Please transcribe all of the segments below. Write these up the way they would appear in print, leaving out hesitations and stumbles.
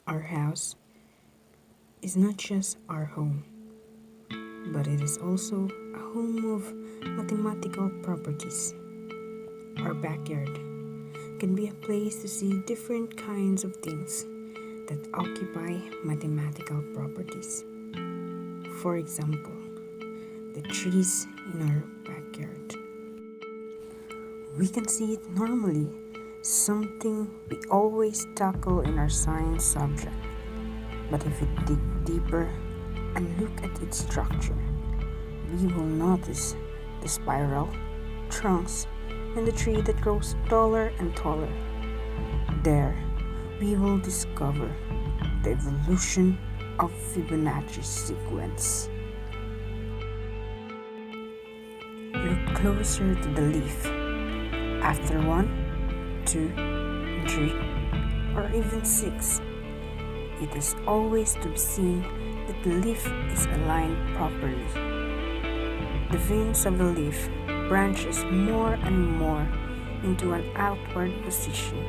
Our house is not just our home, but it is also a home of mathematical properties. Our backyard can be a place to see different kinds of things that occupy mathematical properties. For example, the trees in our backyard. We can see it normally, something we always tackle in our science subject. But if we dig deeper and look at its structure, we will notice the spiral, trunks, and the tree that grows taller and taller. There, we will discover the evolution of Fibonacci sequence. Look closer to the leaf. After 1, 2, 3, or even 6, it is always to be seen that the leaf is aligned properly. The veins of the leaf branches more and more into an outward position,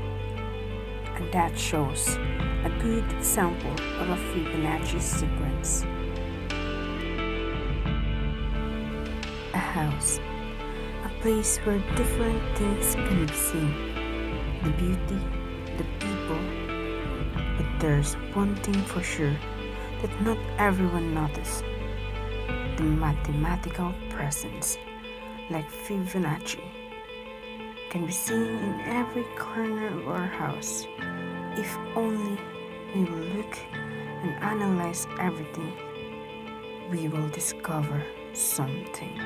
and that shows a good example of a Fibonacci sequence. A house, a place where different things can be seen, the beauty, the people, but there's one thing for sure that not everyone notices: the mathematical presence, like Fibonacci, can be seen in every corner of our house. If only we will look and analyze everything, we will discover something.